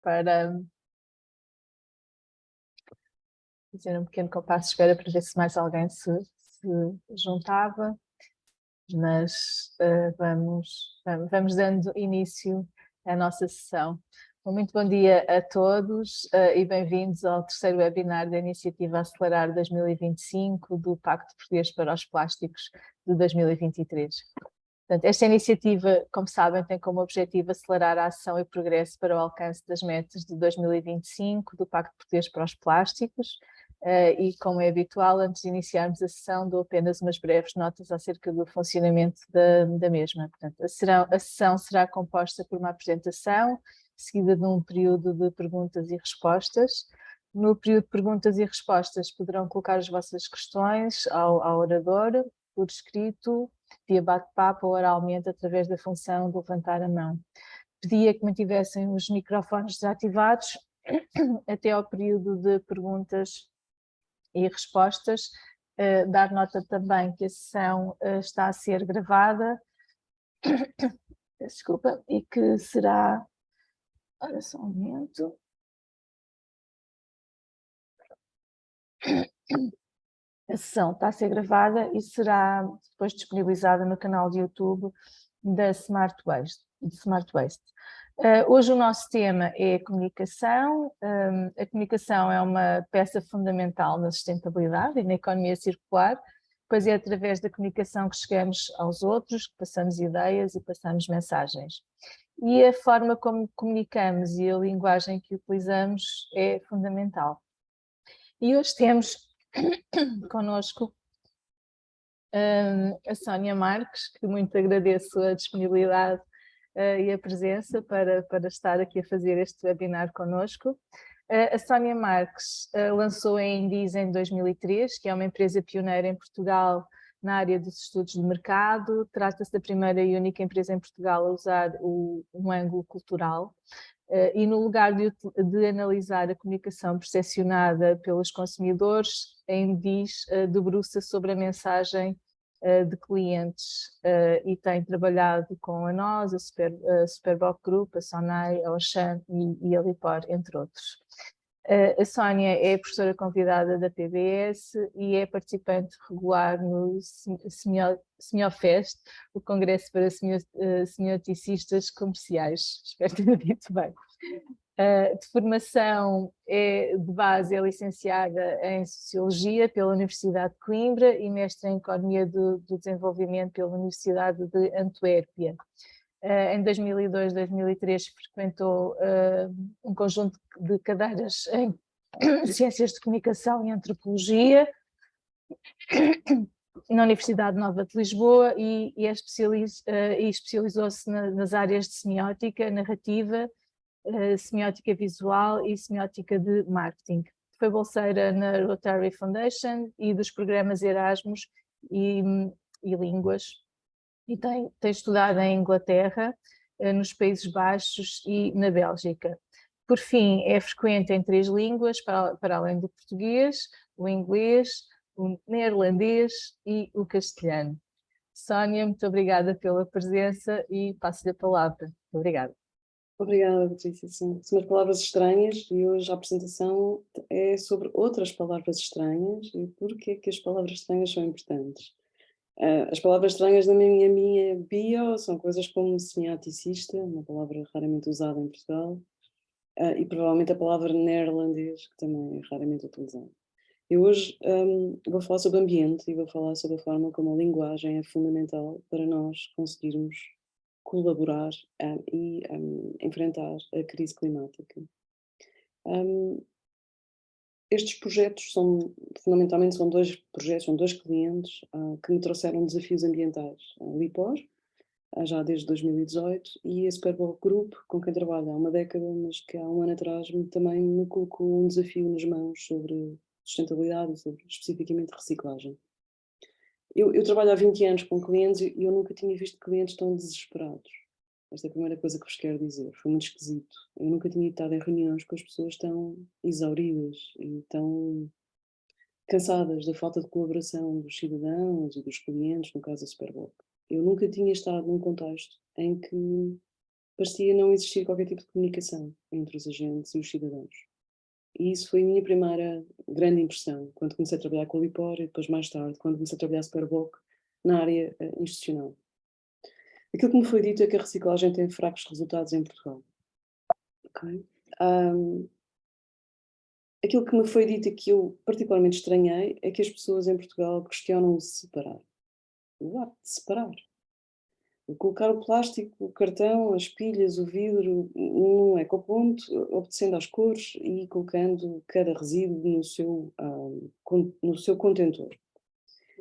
para fazer um pequeno compasso de espera para ver se mais alguém se juntava, mas vamos dando início à nossa sessão. Muito bom dia a todos e bem-vindos ao terceiro webinar da Iniciativa Acelerar 2025 do Pacto Português para os Plásticos de 2023. Portanto, esta iniciativa, como sabem, tem como objetivo acelerar a ação e o progresso para o alcance das metas de 2025 do Pacto Português para os Plásticos e, como é habitual, antes de iniciarmos a sessão, dou apenas umas breves notas acerca do funcionamento da mesma. Portanto, a sessão será composta por uma apresentação, seguida de um período de perguntas e respostas. No período de perguntas e respostas poderão colocar as vossas questões ao orador, por escrito, via bate-papo ou oralmente através da função de levantar a mão. Pedia que mantivessem os microfones desativados até ao período de perguntas e respostas. Dar nota também que a sessão está a ser gravada, desculpa, e que será... Ora, só um momento. A sessão está a ser gravada e será depois disponibilizada no canal de YouTube da Smart Waste. Hoje o nosso tema é a comunicação. A comunicação é uma peça fundamental na sustentabilidade e na economia circular, pois é através da comunicação que chegamos aos outros, que passamos ideias e passamos mensagens. E a forma como comunicamos e a linguagem que utilizamos é fundamental. E hoje temos connosco a Sónia Marques, que muito agradeço a disponibilidade e a presença para estar aqui a fazer este webinar connosco. A Sónia Marques lançou a Indies em 2003, que é uma empresa pioneira em Portugal na área dos estudos de mercado. Trata-se da primeira e única empresa em Portugal a usar um ângulo cultural. E no lugar de analisar a comunicação percepcionada pelos consumidores, a Indies debruça sobre a mensagem de clientes e tem trabalhado com a nós, a Superboc Group, a Sonai, a Auchan e a Lipor, entre outros. A Sónia é professora convidada da PBS e é participante regular no Semiofest, o Congresso para Semioticistas Comerciais. Espero ter dito bem. De formação de base é licenciada em Sociologia pela Universidade de Coimbra e mestre em Economia do Desenvolvimento pela Universidade de Antuérpia. Em 2002, 2003 frequentou um conjunto de cadeiras em Ciências de Comunicação e Antropologia na Universidade Nova de Lisboa e especializou-se nas áreas de semiótica, narrativa, semiótica visual e semiótica de marketing. Foi bolseira na Rotary Foundation e dos programas Erasmus e línguas. E tem estudado em Inglaterra, nos Países Baixos e na Bélgica. Por fim, é frequente em 3 línguas, para além do português, o inglês, o neerlandês e o castelhano. Sónia, muito obrigada pela presença e passo-lhe a palavra. Muito obrigada. Obrigada, Patrícia. São umas palavras estranhas e hoje a apresentação é sobre outras palavras estranhas e porquê que as palavras estranhas são importantes. As palavras estranhas na minha bio são coisas como semioticista, uma palavra raramente usada em Portugal, e provavelmente a palavra neerlandês, que também é raramente utilizada. Eu hoje vou falar sobre ambiente e vou falar sobre a forma como a linguagem é fundamental para nós conseguirmos colaborar e enfrentar a crise climática. Estes projetos fundamentalmente, são 2 projetos, são 2 clientes que me trouxeram desafios ambientais. A Lipor, já desde 2018, e a Superboc Group, com quem trabalho há uma década, mas que há um ano atrás também me colocou um desafio nas mãos sobre sustentabilidade e sobre especificamente reciclagem. Eu trabalho há 20 anos com clientes e eu nunca tinha visto clientes tão desesperados. Esta é a primeira coisa que vos quero dizer. Foi muito esquisito. Eu nunca tinha estado em reuniões com as pessoas tão exauridas e tão cansadas da falta de colaboração dos cidadãos e dos clientes, no caso da Superboc. Eu nunca tinha estado num contexto em que parecia não existir qualquer tipo de comunicação entre os agentes e os cidadãos. E isso foi a minha primeira grande impressão, quando comecei a trabalhar com a Lipor e depois mais tarde, quando comecei a trabalhar Superboc na área institucional. Aquilo que me foi dito é que a reciclagem tem fracos resultados em Portugal. Ok? Aquilo que me foi dito e que eu particularmente estranhei é que as pessoas em Portugal questionam o separar. O ato de separar. O colocar o plástico, o cartão, as pilhas, o vidro num ecoponto, obedecendo às cores e colocando cada resíduo no seu contentor.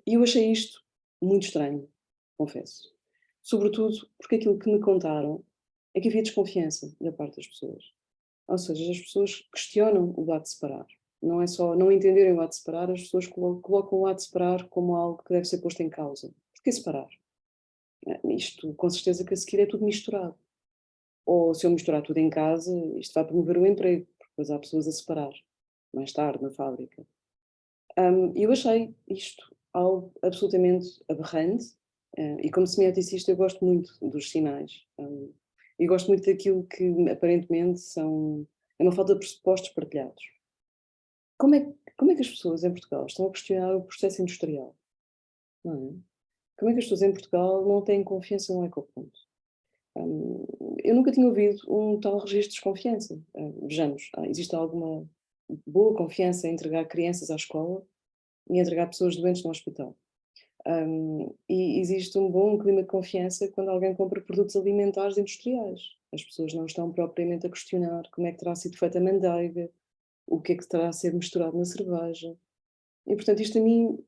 E eu achei isto muito estranho, confesso. Sobretudo porque aquilo que me contaram é que havia desconfiança da parte das pessoas. Ou seja, as pessoas questionam o ato de separar. Não é só não entenderem o ato de separar, as pessoas colocam o ato de separar como algo que deve ser posto em causa. Porquê separar? Isto, com certeza que a seguir é tudo misturado. Ou se eu misturar tudo em casa, isto vai promover o emprego, porque depois há pessoas a separar, mais tarde, na fábrica. Eu achei isto algo absolutamente aberrante, e como semioticista eu gosto muito dos sinais, e gosto muito daquilo que aparentemente é uma falta de pressupostos partilhados. Como é que as pessoas em Portugal estão a questionar o processo industrial? Não é? Como é que as pessoas em Portugal não têm confiança no ecoponto? Eu nunca tinha ouvido um tal registro de desconfiança. Vejamos, existe alguma boa confiança em entregar crianças à escola e entregar pessoas doentes no hospital. E existe um bom clima de confiança quando alguém compra produtos alimentares industriais. As pessoas não estão propriamente a questionar como é que terá sido feita a manteiga, o que é que terá a ser misturado na cerveja. E, portanto, isto a mim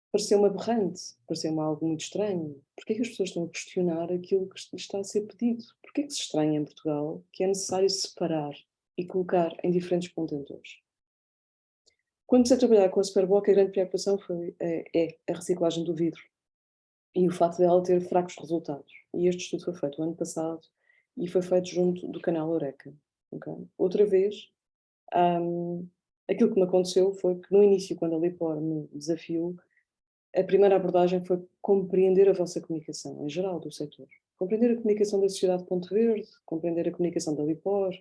pareceu-me aberrante, pareceu-me algo muito estranho. Porquê é que as pessoas estão a questionar aquilo que está a ser pedido? Porquê é que se estranha em Portugal que é necessário separar e colocar em diferentes contentores? Quando comecei a trabalhar com a Superboc, a grande preocupação é a reciclagem do vidro e o facto dela ter fracos resultados. E este estudo foi feito o ano passado e foi feito junto do canal Eureka. Okay? Outra vez, aquilo que me aconteceu foi que no início, quando a Lipor me desafiou, a primeira abordagem foi compreender a vossa comunicação, em geral, do setor. Compreender a comunicação da Sociedade de Ponte Verde, compreender a comunicação da Lipor,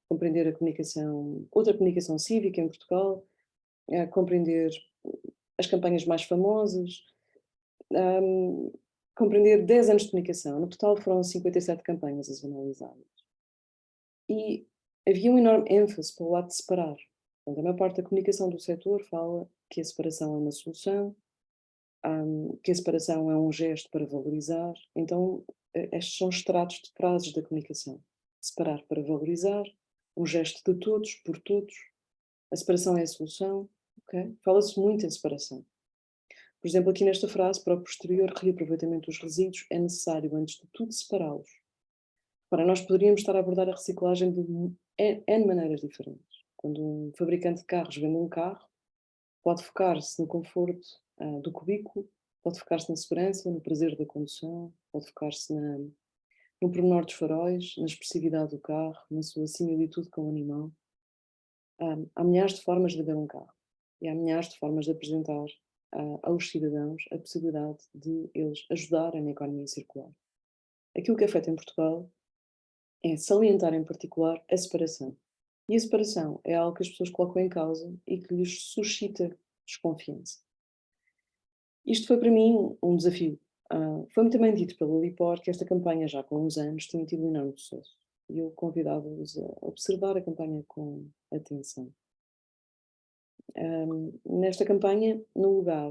compreender a comunicação, outra comunicação cívica em Portugal, compreender as campanhas mais famosas, compreender 10 anos de comunicação. No total foram 57 campanhas as analisadas. E havia um enorme ênfase para o ato de separar. Portanto, a maior parte da comunicação do setor fala que a separação é uma solução, que a separação é um gesto para valorizar. Então, estes são extratos de frases da comunicação. Separar para valorizar, um gesto de todos, por todos, a separação é a solução. Okay? Fala-se muito em separação. Por exemplo, aqui nesta frase, para o posterior reaproveitamento dos resíduos, é necessário, antes de tudo, separá-los. Para nós poderíamos estar a abordar a reciclagem de N maneiras diferentes. Quando um fabricante de carros vende um carro, pode focar-se no conforto do cubículo, pode focar-se na segurança, no prazer da condução, pode focar-se no pormenor dos faróis, na expressividade do carro, na sua similitude com o animal. Há milhares de formas de ver um carro e há milhares de formas de apresentar aos cidadãos a possibilidade de eles ajudarem na economia circular. Aquilo que é feito em Portugal é salientar em particular a separação. E a separação é algo que as pessoas colocam em causa e que lhes suscita desconfiança. Isto foi para mim um desafio. Foi-me também dito pelo Lipor que esta campanha, já com uns anos, tinha tido um enorme sucesso. E eu convidava-vos a observar a campanha com atenção. Nesta campanha, no lugar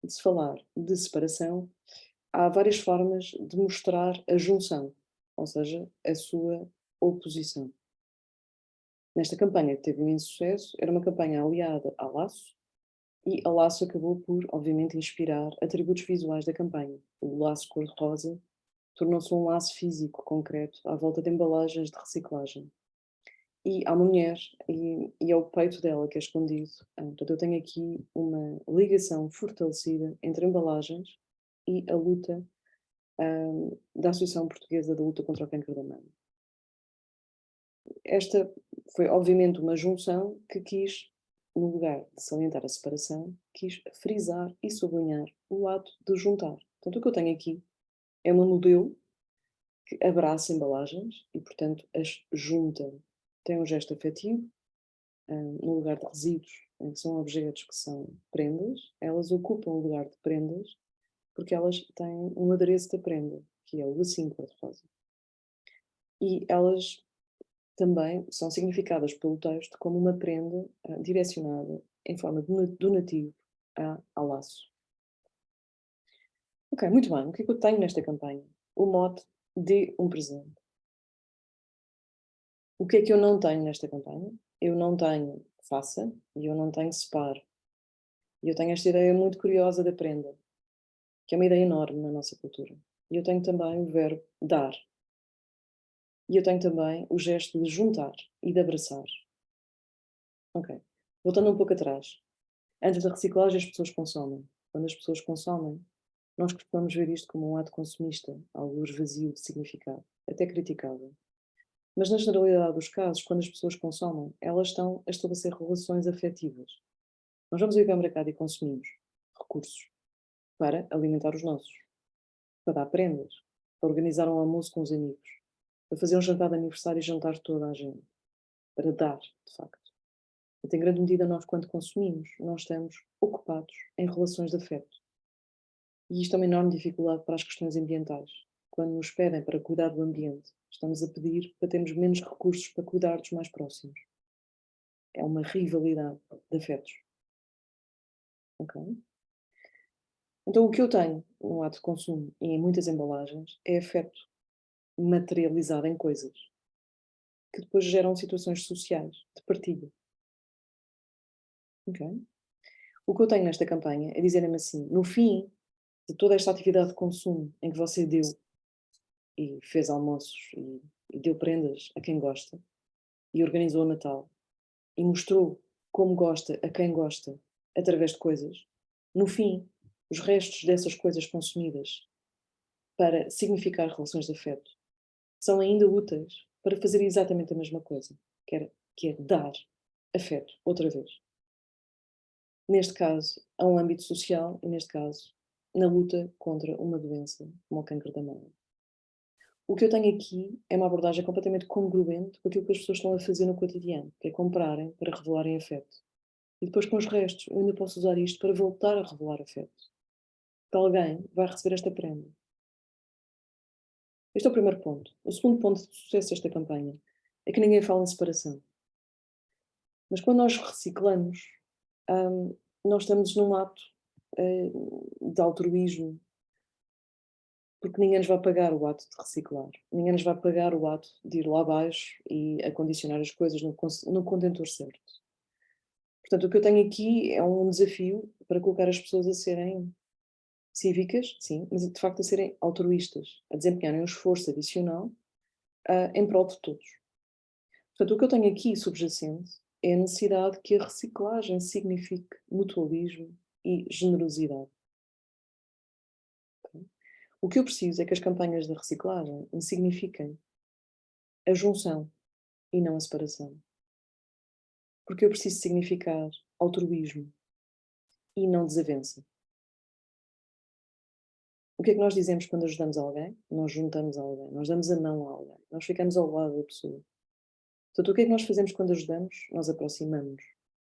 de se falar de separação, há várias formas de mostrar a junção, ou seja, a sua oposição. Nesta campanha que teve imenso sucesso, era uma campanha aliada à Laço, e a Laço acabou por, obviamente, inspirar atributos visuais da campanha. O laço cor-de-rosa tornou-se um laço físico concreto à volta de embalagens de reciclagem. E há uma mulher, e é o peito dela que é escondido. Portanto, eu tenho aqui uma ligação fortalecida entre embalagens e a luta da Associação Portuguesa da Luta contra o Câncer da Mama. Esta foi, obviamente, uma junção que quis, no lugar de salientar a separação, quis frisar e sublinhar o ato de juntar. Portanto, o que eu tenho aqui é uma modelo que abraça embalagens e, portanto, as junta. Tem um gesto afetivo, no lugar de resíduos, em que são objetos que são prendas, elas ocupam o lugar de prendas porque elas têm um adereço da prenda, que é o lacinho cor-de-rosa. E elas também são significadas pelo texto como uma prenda direcionada em forma donativo ao laço. Ok, muito bem. O que é que eu tenho nesta campanha? O mote de um presente. O que é que eu não tenho nesta campanha? Eu não tenho faça e eu não tenho separe. E eu tenho esta ideia muito curiosa da prenda, que é uma ideia enorme na nossa cultura. E eu tenho também o verbo dar. E eu tenho também o gesto de juntar e de abraçar. Ok. Voltando um pouco atrás. Antes da reciclagem, as pessoas consomem. Quando as pessoas consomem, nós costumamos ver isto como um ato consumista, algo vazio de significado, até criticável. Mas na generalidade dos casos, quando as pessoas consomem, elas estão a estabelecer relações afetivas. Nós vamos ao hipermercado e consumimos recursos para alimentar os nossos, para dar prendas, para organizar um almoço com os amigos, para fazer um jantar de aniversário e jantar toda a gente, para dar, de facto. Em grande medida, nós, quando consumimos, nós estamos ocupados em relações de afeto. E isto é uma enorme dificuldade para as questões ambientais. Quando nos pedem para cuidar do ambiente, estamos a pedir para termos menos recursos para cuidar dos mais próximos. É uma rivalidade de afetos. Ok? Então, o que eu tenho no ato de consumo e em muitas embalagens é afeto materializado em coisas que depois geram situações sociais de partilha. Ok? O que eu tenho nesta campanha é dizer-me assim, no fim de toda esta atividade de consumo em que você deu e fez almoços e deu prendas a quem gosta e organizou o Natal e mostrou como gosta a quem gosta através de coisas, no fim, os restos dessas coisas consumidas para significar relações de afeto são ainda úteis para fazer exatamente a mesma coisa, que é dar afeto outra vez. Neste caso, a um âmbito social e, neste caso, na luta contra uma doença como o câncer da mama. O que eu tenho aqui é uma abordagem completamente congruente com aquilo que as pessoas estão a fazer no cotidiano, que é comprarem para revelarem afeto. E depois, com os restos, eu ainda posso usar isto para voltar a revelar afeto. Que alguém vai receber esta prenda. Este é o primeiro ponto. O segundo ponto de sucesso desta campanha é que ninguém fala em separação. Mas quando nós reciclamos, nós estamos num ato de altruísmo, porque ninguém nos vai pagar o ato de reciclar. Ninguém nos vai pagar o ato de ir lá abaixo e acondicionar as coisas no contentor certo. Portanto, o que eu tenho aqui é um desafio para colocar as pessoas a serem cívicas, sim, mas de facto a serem altruístas, a desempenharem um esforço adicional em prol de todos. Portanto, o que eu tenho aqui subjacente é a necessidade que a reciclagem signifique mutualismo e generosidade. Okay? O que eu preciso é que as campanhas de reciclagem signifiquem a junção e não a separação. Porque eu preciso significar altruísmo e não desavença. O que é que nós dizemos quando ajudamos alguém? Nós juntamos alguém, nós damos a mão a alguém, nós ficamos ao lado da pessoa. Portanto, o que é que nós fazemos quando ajudamos? Nós aproximamos.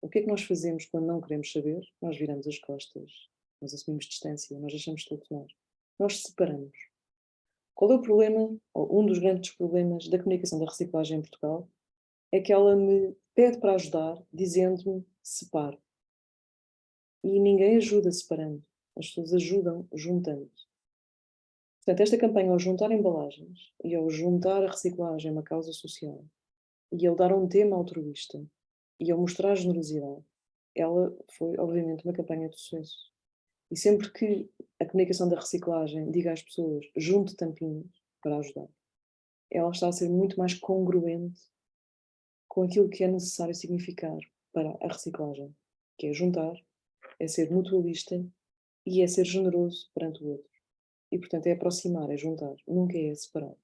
O que é que nós fazemos quando não queremos saber? Nós viramos as costas, nós assumimos distância, nós deixamos de telefonar. Nós separamos. Qual é o problema, ou um dos grandes problemas da comunicação da reciclagem em Portugal? É que ela me pede para ajudar, dizendo-me separe. E ninguém ajuda separando. As pessoas ajudam juntando. Portanto, esta campanha, ao juntar embalagens e ao juntar a reciclagem a uma causa social, e ao dar um tema altruísta, e ao mostrar generosidade, ela foi, obviamente, uma campanha de sucesso. E sempre que a comunicação da reciclagem diga às pessoas, junte tampinhas para ajudar, ela está a ser muito mais congruente com aquilo que é necessário significar para a reciclagem, que é juntar, é ser mutualista e é ser generoso perante o outro. E, portanto, é aproximar, é juntar, nunca é separar.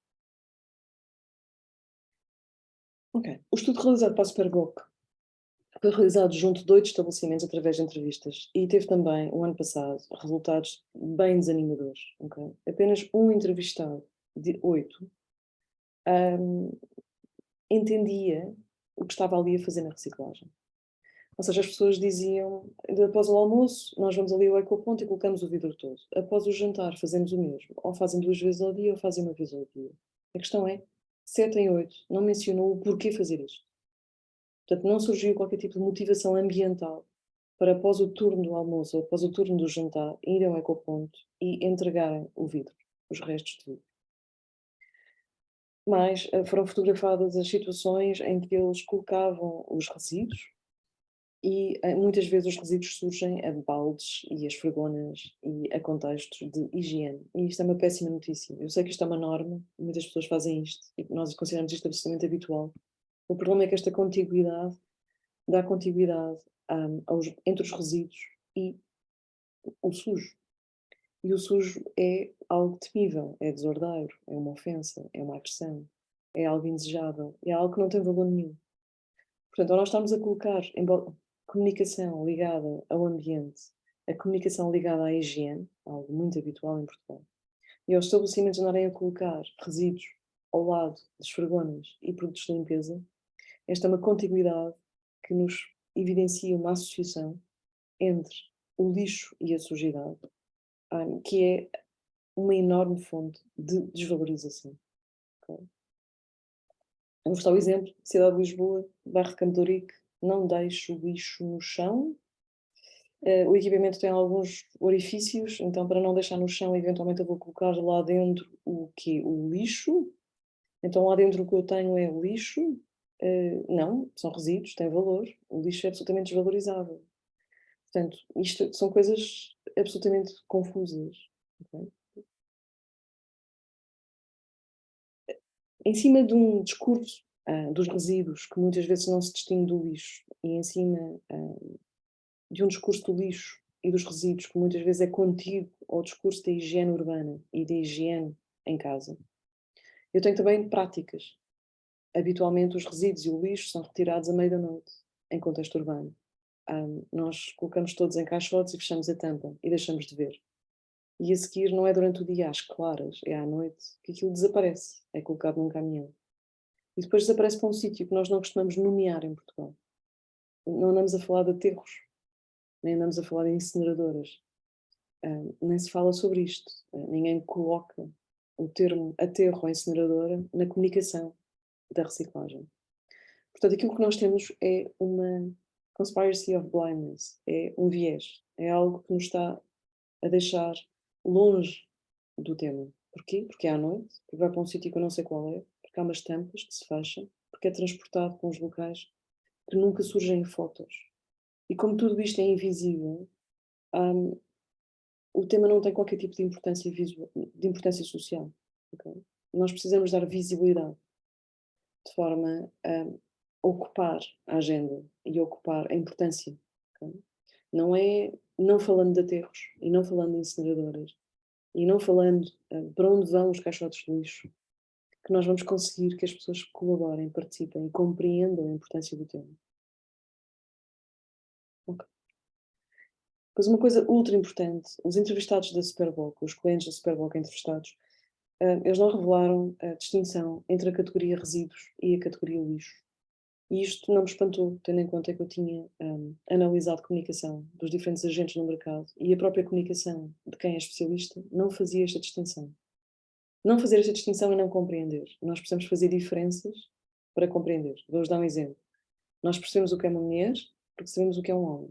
Ok. O estudo realizado para a Superboc foi realizado junto de 8 estabelecimentos através de entrevistas e teve também, o ano passado, resultados bem desanimadores. Okay? Apenas um entrevistado de 8 entendia o que estava ali a fazer na reciclagem. Ou seja, as pessoas diziam, após o almoço, nós vamos ali ao ecoponto e colocamos o vidro todo. Após o jantar, fazemos o mesmo. Ou fazem 2 vezes ao dia, ou fazem 1 vez ao dia. A questão é, 7 em 8 não mencionou o porquê fazer isto. Portanto, não surgiu qualquer tipo de motivação ambiental para, após o turno do almoço ou após o turno do jantar, irem ao ecoponto e entregarem o vidro, os restos de vidro. Mas foram fotografadas as situações em que eles colocavam os resíduos e muitas vezes os resíduos surgem a baldes e a esfregonas e a contextos de higiene. E isto é uma péssima notícia. Eu sei que isto é uma norma, muitas pessoas fazem isto e nós consideramos isto absolutamente habitual. O problema é que esta contiguidade dá contiguidade entre os resíduos e o sujo. E o sujo é algo temível, é desordeiro, é uma ofensa, é uma agressão, é algo indesejável, é algo que não tem valor nenhum. Portanto, ao nós estamos a colocar comunicação ligada ao ambiente, a comunicação ligada à higiene, algo muito habitual em Portugal, e aos estabelecimentos andarem a colocar resíduos ao lado de esfregonas e produtos de limpeza, esta é uma contiguidade que nos evidencia uma associação entre o lixo e a sujidade, que é uma enorme fonte de desvalorização. Okay? Vamos dar o exemplo, cidade de Lisboa, bairro de Campo de Ourique, não deixe o lixo no chão. O equipamento tem alguns orifícios, então para não deixar no chão, eventualmente eu vou colocar lá dentro o quê? O lixo. Então lá dentro o que eu tenho é o lixo. Não, são resíduos, têm valor. O lixo é absolutamente desvalorizável. Portanto, isto são coisas absolutamente confusas. Okay? Em cima de um discurso dos resíduos, que muitas vezes não se distingue do lixo, e em cima de um discurso do lixo e dos resíduos, que muitas vezes é contido ao discurso da higiene urbana e da higiene em casa, eu tenho também práticas. Habitualmente os resíduos e o lixo são retirados à meia da noite, em contexto urbano. Nós colocamos todos em caixotes e fechamos a tampa e deixamos de ver. E a seguir não é durante o dia às claras, é à noite, que aquilo desaparece, é colocado num caminhão. E depois desaparece para um sítio que nós não costumamos nomear em Portugal. Não andamos a falar de aterros, nem andamos a falar de incineradoras. Nem se fala sobre isto. Ninguém coloca o termo aterro ou incineradora na comunicação da reciclagem. Portanto, aquilo que nós temos é uma conspiracy of blindness, é um viés, é algo que nos está a deixar longe do tema. Porquê? Porque é à noite, porque vai para um sítio que eu não sei qual é, porque há umas tampas que se fecham, porque é transportado para uns locais que nunca surgem em fotos. E como tudo isto é invisível, o tema não tem qualquer tipo de importância visual, de importância social. Okay? Nós precisamos dar visibilidade de forma a ocupar a agenda e ocupar a importância. Okay? Não é não falando de aterros e não falando de incineradoras e não falando para onde vão os caixotes de lixo que nós vamos conseguir que as pessoas colaborem, participem e compreendam a importância do tema. Okay. Pois uma coisa ultra importante, os entrevistados da Superboc, os clientes da Superboc entrevistados, eles não revelaram a distinção entre a categoria resíduos e a categoria lixo. E isto não me espantou, tendo em conta que eu tinha analisado a comunicação dos diferentes agentes no mercado e a própria comunicação de quem é especialista não fazia esta distinção. Não fazer esta distinção é não compreender. Nós precisamos fazer diferenças para compreender. Vou-vos dar um exemplo. Nós percebemos o que é uma mulher porque sabemos o que é um homem.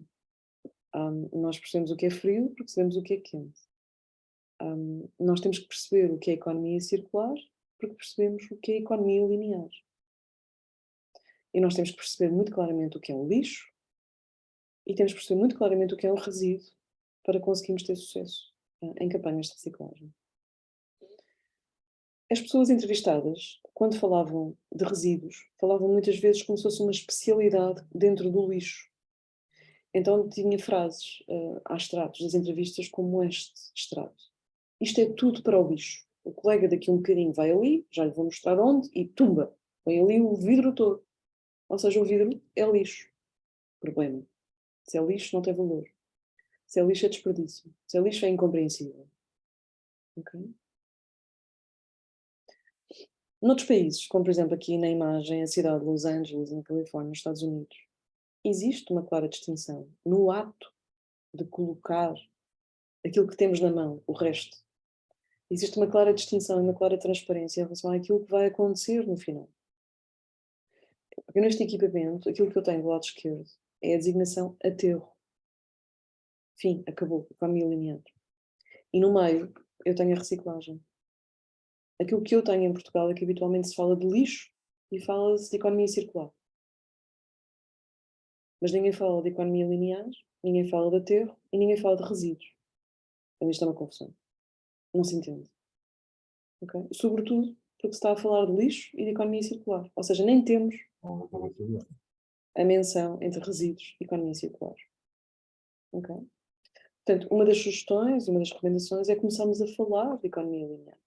Nós percebemos o que é frio porque sabemos o que é quente. Nós temos que perceber o que é economia circular porque percebemos o que é economia linear. E nós temos que perceber muito claramente o que é um lixo e temos que perceber muito claramente o que é um resíduo para conseguirmos ter sucesso em campanhas de reciclagem. As pessoas entrevistadas, quando falavam de resíduos, falavam muitas vezes como se fosse uma especialidade dentro do lixo. Então tinha frases a extratos das entrevistas como este extrato. Isto é tudo para o lixo. O colega daqui um bocadinho vai ali, já lhe vou mostrar onde, e tumba, põe ali o vidro todo. Ou seja, o vidro é lixo. Problema. Se é lixo, não tem valor. Se é lixo, é desperdício. Se é lixo, é incompreensível. Okay? Noutros países, como por exemplo aqui na imagem, a cidade de Los Angeles, na Califórnia, nos Estados Unidos, existe uma clara distinção no ato de colocar aquilo que temos na mão, o resto. Existe uma clara distinção e uma clara transparência em relação àquilo que vai acontecer no final. Porque neste equipamento, aquilo que eu tenho do lado esquerdo é a designação aterro. Fim, acabou, economia linear. E no meio, eu tenho a reciclagem. Aquilo que eu tenho em Portugal é que habitualmente se fala de lixo e fala-se de economia circular. Mas ninguém fala de economia linear, ninguém fala de aterro e ninguém fala de resíduos. Então isto é uma confusão. Não se entende. Okay? Sobretudo porque se está a falar de lixo e de economia circular. Ou seja, nem temos a menção entre resíduos e economia circular. Okay? Portanto, uma das sugestões, uma das recomendações é começarmos a falar de economia linear.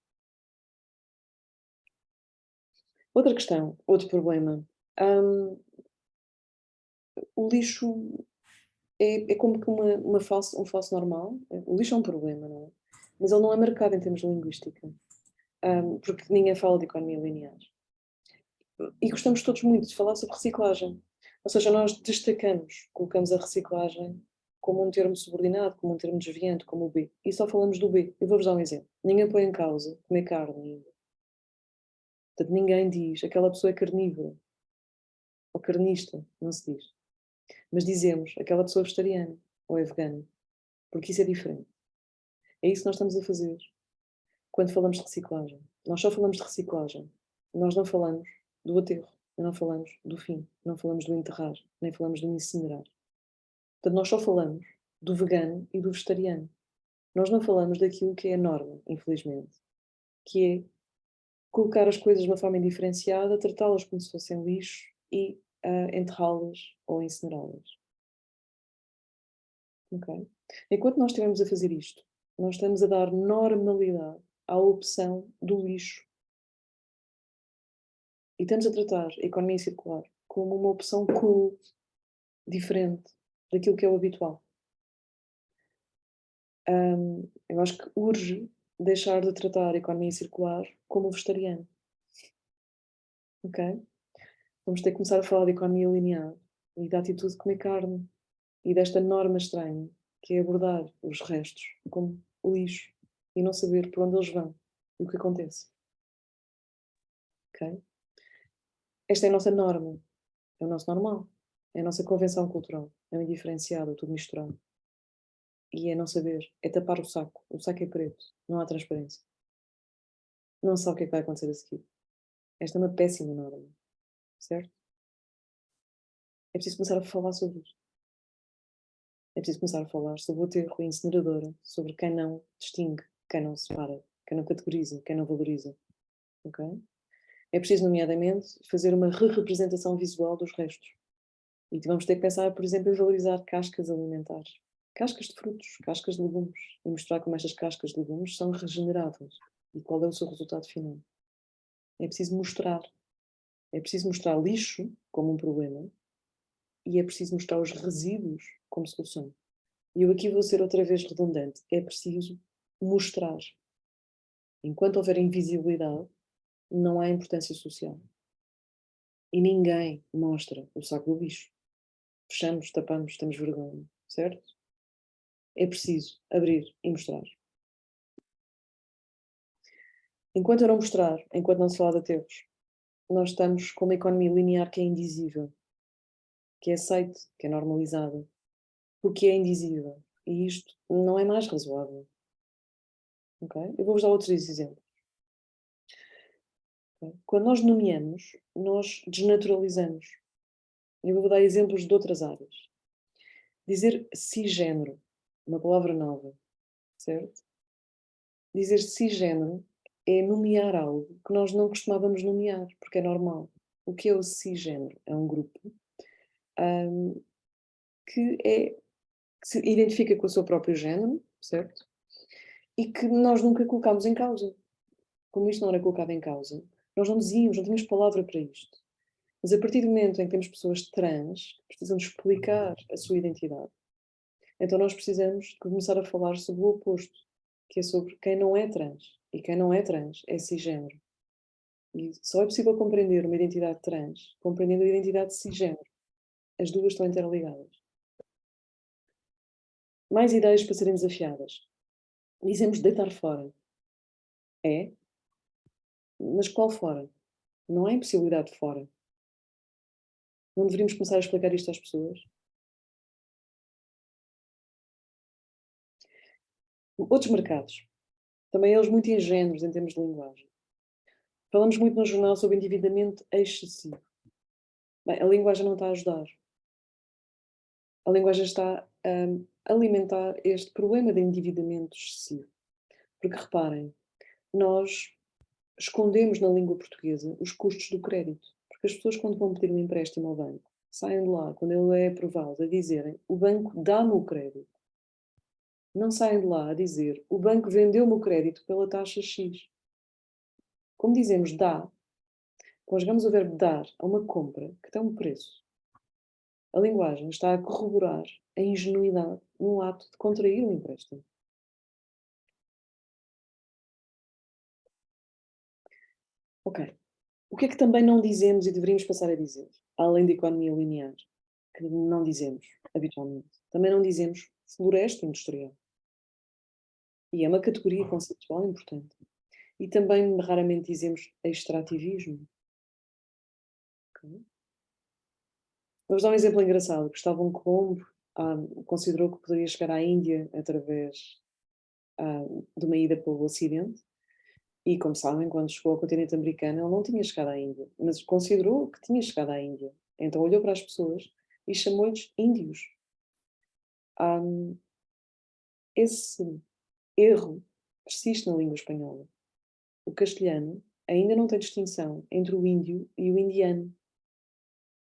Outra questão, outro problema. O lixo é como que um falso normal. O lixo é um problema, não é? Mas ele não é marcado em termos de linguística. Porque ninguém fala de economia linear. E gostamos todos muito de falar sobre reciclagem. Ou seja, nós destacamos, colocamos a reciclagem como um termo subordinado, como um termo desviante, como o B. E só falamos do B. Eu vou-vos dar um exemplo. Ninguém põe em causa comer carne ainda. Portanto, ninguém diz aquela pessoa é carnívora ou carnista, não se diz. Mas dizemos aquela pessoa é vegetariana ou é vegana, porque isso é diferente. É isso que nós estamos a fazer quando falamos de reciclagem. Nós só falamos de reciclagem. Nós não falamos do aterro, não falamos do fim, não falamos do enterrar, nem falamos do incinerar. Portanto, nós só falamos do vegano e do vegetariano. Nós não falamos daquilo que é a norma, infelizmente, que é colocar as coisas de uma forma indiferenciada, tratá-las como se fossem lixo e enterrá-las ou incinerá-las. Okay? Enquanto nós estivermos a fazer isto, nós estamos a dar normalidade à opção do lixo. E estamos a tratar a economia circular como uma opção cool, diferente daquilo que é o habitual. Eu acho que urge deixar de tratar a economia circular como vegetariano. Ok? Vamos ter que começar a falar de economia linear e da atitude de comer carne e desta norma estranha que é abordar os restos como lixo e não saber por onde eles vão e o que acontece. Ok? Esta é a nossa norma, é o nosso normal, é a nossa convenção cultural, é o indiferenciado, é tudo misturado. E é não saber, é tapar o saco é preto, não há transparência. Não se sabe o que é que vai acontecer a seguir. Esta é uma péssima norma, certo? É preciso começar a falar sobre isto. É preciso começar a falar sobre o aterro e a incineradora, sobre quem não distingue, quem não separa, quem não categoriza, quem não valoriza. Okay? É preciso, nomeadamente, fazer uma re-representação visual dos restos. E vamos ter que pensar, por exemplo, em valorizar cascas alimentares. Cascas de frutos, cascas de legumes. E mostrar como estas cascas de legumes são regeneráveis. E qual é o seu resultado final. É preciso mostrar. É preciso mostrar lixo como um problema. E é preciso mostrar os resíduos como solução. E eu aqui vou ser outra vez redundante. É preciso mostrar. Enquanto houver invisibilidade, não há importância social. E ninguém mostra o saco do lixo. Fechamos, tapamos, temos vergonha. Certo? É preciso abrir e mostrar. Enquanto eu não mostrar, enquanto não se fala de aterros, nós estamos com uma economia linear que é indizível, que é aceite, que é normalizada, porque é indizível. E isto não é mais razoável. Okay? Eu vou-vos dar outros exemplos. Okay? Quando nós nomeamos, nós desnaturalizamos. Eu vou dar exemplos de outras áreas. Dizer cisgênero, uma palavra nova, certo? Dizer cisgênero é nomear algo que nós não costumávamos nomear, porque é normal. O que é o cisgênero? É um grupo que se identifica com o seu próprio género, certo? E que nós nunca colocámos em causa. Como isto não era colocado em causa, nós não dizíamos, não tínhamos palavra para isto. Mas a partir do momento em que temos pessoas trans que precisam de explicar a sua identidade, então nós precisamos de começar a falar sobre o oposto, que é sobre quem não é trans. E quem não é trans é cisgênero. E só é possível compreender uma identidade trans compreendendo a identidade cisgênero. As duas estão interligadas. Mais ideias para serem desafiadas. Dizemos deitar fora. É? Mas qual fora? Não há impossibilidade de fora. Não deveríamos começar a explicar isto às pessoas? Outros mercados. Também eles muito ingênuos em termos de linguagem. Falamos muito no jornal sobre endividamento excessivo. Bem, a linguagem não está a ajudar. A linguagem está a alimentar este problema de endividamento excessivo. Porque reparem, nós escondemos na língua portuguesa os custos do crédito. Porque as pessoas, quando vão pedir um empréstimo ao banco, saem de lá, quando ele é aprovado, a dizerem o banco dá-me o crédito. Não saem de lá a dizer o banco vendeu-me o crédito pela taxa X. Como dizemos dá, conjugamos o verbo dar a uma compra que tem um preço. A linguagem está a corroborar a ingenuidade no ato de contrair um empréstimo. Ok. O que é que também não dizemos e deveríamos passar a dizer? Além da economia linear, que não dizemos habitualmente. Também não dizemos floresta industrial. E é uma categoria conceptual importante. E também raramente dizemos extrativismo. Okay? Vamos dar um exemplo engraçado. Cristóvão Colombo considerou que poderia chegar à Índia através de uma ida pelo Ocidente. E, como sabem, quando chegou ao continente americano, ele não tinha chegado à Índia, mas considerou que tinha chegado à Índia. Então olhou para as pessoas e chamou-lhes índios. Esse erro persiste na língua espanhola. O castelhano ainda não tem distinção entre o índio e o indiano.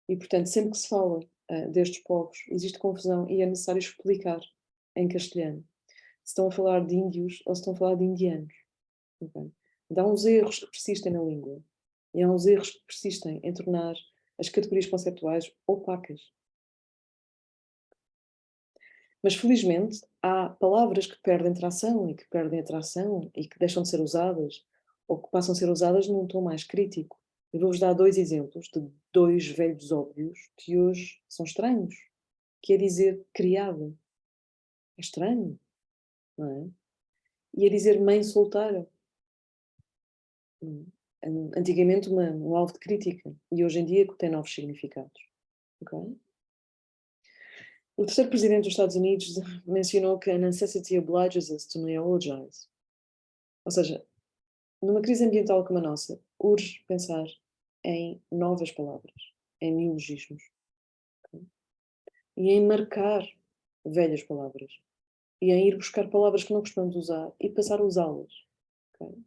E, portanto, sempre que se fala destes povos, existe confusão e é necessário explicar em castelhano se estão a falar de índios ou se estão a falar de indianos. Okay? Então, há uns erros que persistem na língua e há uns erros que persistem em tornar as categorias conceptuais opacas. Mas, felizmente, há palavras que perdem tração e que perdem atração e que deixam de ser usadas ou que passam a ser usadas num tom mais crítico. Eu vou-vos dar 2 exemplos de 2 velhos óbvios que hoje são estranhos, que é dizer criada. É estranho, não é? E é dizer mãe solteira. Antigamente um alvo de crítica e hoje em dia tem novos significados. Okay? O terceiro presidente dos Estados Unidos mencionou que a necessity obliges us to neologize. Ou seja, numa crise ambiental como a nossa, urge pensar em novas palavras, em neologismos. Okay? E em marcar velhas palavras. E em ir buscar palavras que não costumamos usar e passar a usá-las. Okay?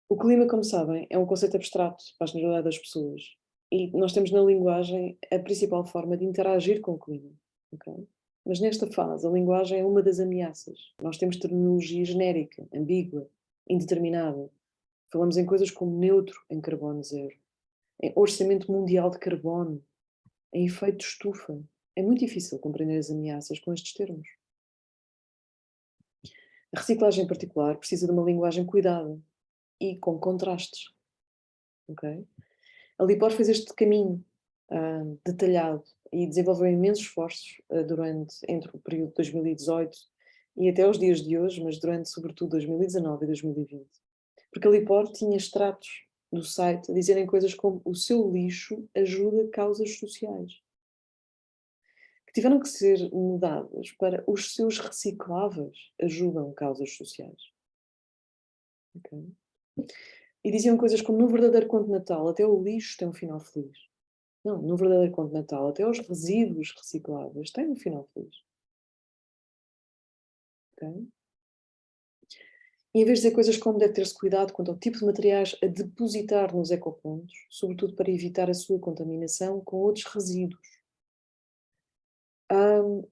O clima, como sabem, é um conceito abstrato para a generalidade das pessoas. E nós temos na linguagem a principal forma de interagir com o clima. Okay? Mas nesta fase, a linguagem é uma das ameaças. Nós temos terminologia genérica, ambígua, indeterminada. Falamos em coisas como neutro em carbono zero, em orçamento mundial de carbono, em efeito de estufa. É muito difícil compreender as ameaças com estes termos. A reciclagem em particular precisa de uma linguagem cuidada e com contrastes. Okay? A Lipor fez este caminho detalhado e desenvolveu imensos esforços entre o período de 2018 e até os dias de hoje, mas durante sobretudo 2019 e 2020. Porque a Lipor tinha extratos do site a dizerem coisas como o seu lixo ajuda causas sociais, que tiveram que ser mudadas para os seus recicláveis ajudam causas sociais. Okay? E diziam coisas como no verdadeiro conto de Natal até o lixo tem um final feliz. Não, no verdadeiro conto de Natal até os resíduos recicláveis têm um final feliz. Okay? E em vez de dizer coisas como deve ter-se cuidado quanto ao tipo de materiais a depositar nos ecopontos, sobretudo para evitar a sua contaminação com outros resíduos.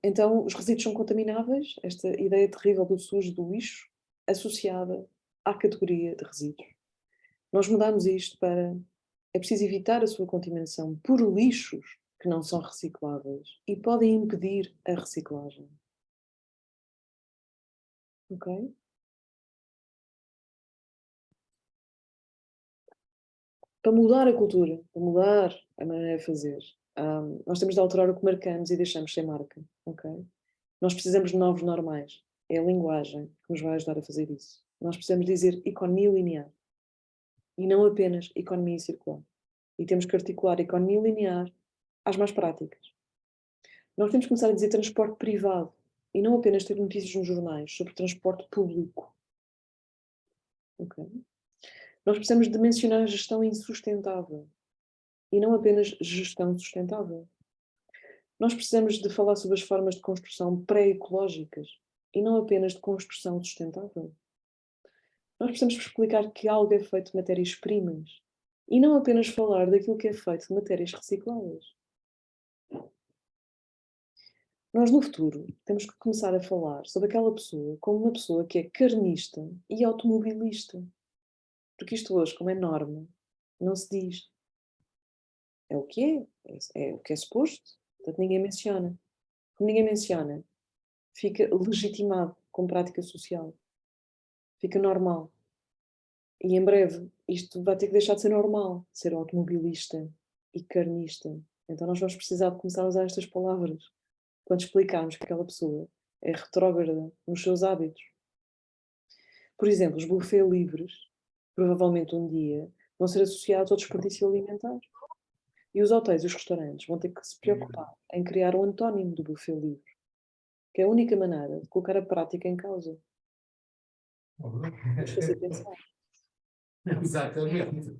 Então, os resíduos são contamináveis, esta ideia terrível do sujo, do lixo, associada à categoria de resíduos. Nós mudamos isto para é preciso evitar a sua contaminação por lixos que não são recicláveis e podem impedir a reciclagem. Ok? para mudar a cultura, para mudar a maneira de fazer, nós temos de alterar o que marcamos e deixamos sem marca, ok? Nós precisamos de novos normais. É a linguagem que nos vai ajudar a fazer isso. Nós precisamos dizer economia linear e não apenas economia circular. E temos que articular a economia linear às mais práticas. Nós temos que começar a dizer transporte privado e não apenas ter notícias nos jornais sobre transporte público. Okay? Nós precisamos de mencionar a gestão insustentável e não apenas gestão sustentável. Nós precisamos de falar sobre as formas de construção pré-ecológicas e não apenas de construção sustentável. Nós precisamos explicar que algo é feito de matérias-primas e não apenas falar daquilo que é feito de matérias recicláveis. Nós, no futuro, temos que começar a falar sobre aquela pessoa como uma pessoa que é carnista e automobilista. Porque isto hoje, como é norma, não se diz. É o que é o que é suposto, portanto ninguém menciona. Como ninguém menciona, fica legitimado como prática social. Fica normal. E em breve isto vai ter que deixar de ser normal, ser automobilista e carnista. Então nós vamos precisar de começar a usar estas palavras quando explicarmos que aquela pessoa é retrógrada nos seus hábitos. Por exemplo, os buffet livres, provavelmente um dia, vão ser associados ao desperdício alimentar. E os hotéis e os restaurantes vão ter que se preocupar em criar um antónimo do buffet livre, que é a única maneira de colocar a prática em causa. Vamos fazer pensar. Exatamente.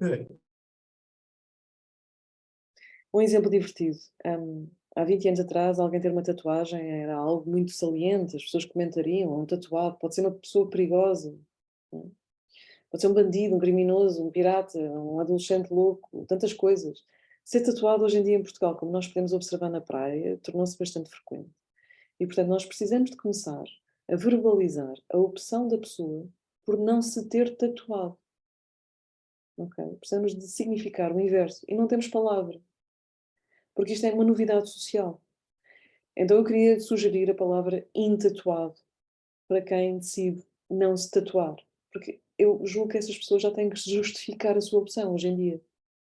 Um exemplo divertido. Há 20 anos atrás, alguém ter uma tatuagem era algo muito saliente, as pessoas comentariam, um tatuado pode ser uma pessoa perigosa, não é? Pode ser um bandido, um criminoso, um pirata, um adolescente louco, tantas coisas. Ser tatuado hoje em dia em Portugal, como nós podemos observar na praia, tornou-se bastante frequente. E, portanto, nós precisamos de começar a verbalizar a opção da pessoa por não se ter tatuado. Okay? Precisamos de significar o inverso. E não temos palavra. Porque isto é uma novidade social. Então eu queria sugerir a palavra intatuado para quem decide não se tatuar. Porque eu julgo que essas pessoas já têm que justificar a sua opção hoje em dia,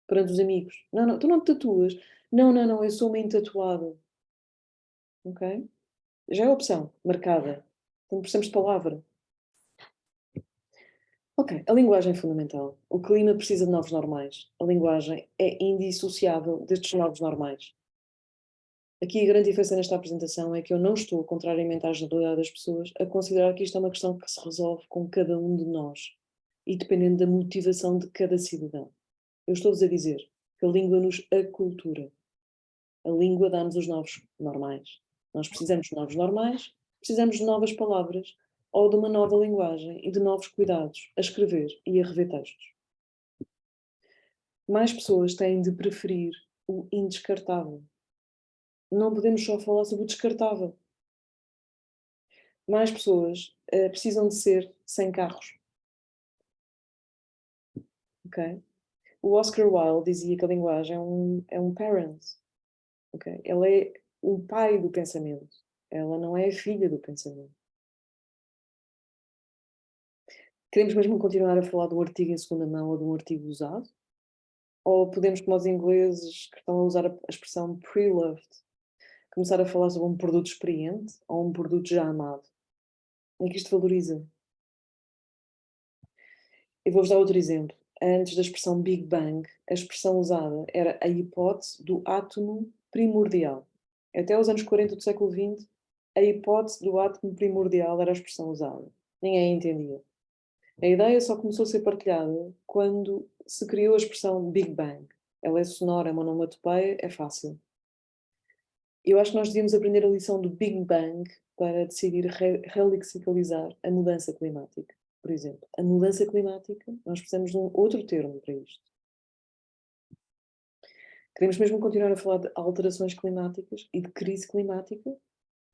perante os amigos. Não, não, tu não te tatuas. Não, não, não, eu sou uma intatuada. Ok? Já é opção, marcada. Então precisamos de palavra. Ok, a linguagem é fundamental. O clima precisa de novos normais. A linguagem é indissociável destes novos normais. Aqui a grande diferença nesta apresentação é que eu não estou, contrariamente à generalidade das pessoas, a considerar que isto é uma questão que se resolve com cada um de nós e dependendo da motivação de cada cidadão. Eu estou-vos a dizer que a língua nos acultura. A língua dá-nos os novos normais. Nós precisamos de novos normais, precisamos de novas palavras ou de uma nova linguagem e de novos cuidados a escrever e a rever textos. Mais pessoas têm de preferir o indescartável. Não podemos só falar sobre o descartável. Mais pessoas precisam de ser sem carros. Okay? O Oscar Wilde dizia que a linguagem é um parent. Okay? Ela é o pai do pensamento. Ela não é a filha do pensamento. Queremos mesmo continuar a falar do artigo em segunda mão ou de um artigo usado? Ou podemos, como os ingleses que estão a usar a expressão pre-loved, começar a falar sobre um produto experiente ou um produto já amado? É que isto valoriza. Eu vou-vos dar outro exemplo. Antes da expressão Big Bang, a expressão usada era a hipótese do átomo primordial. Até os anos 40 do século XX, a hipótese do átomo primordial era a expressão usada. Ninguém a entendia. A ideia só começou a ser partilhada quando se criou a expressão Big Bang. Ela é sonora, é uma onomatopeia, é fácil. Eu acho que nós devíamos aprender a lição do Big Bang para decidir relexicalizar a mudança climática. Por exemplo, a mudança climática, nós precisamos de um outro termo para isto. Queremos mesmo continuar a falar de alterações climáticas e de crise climática?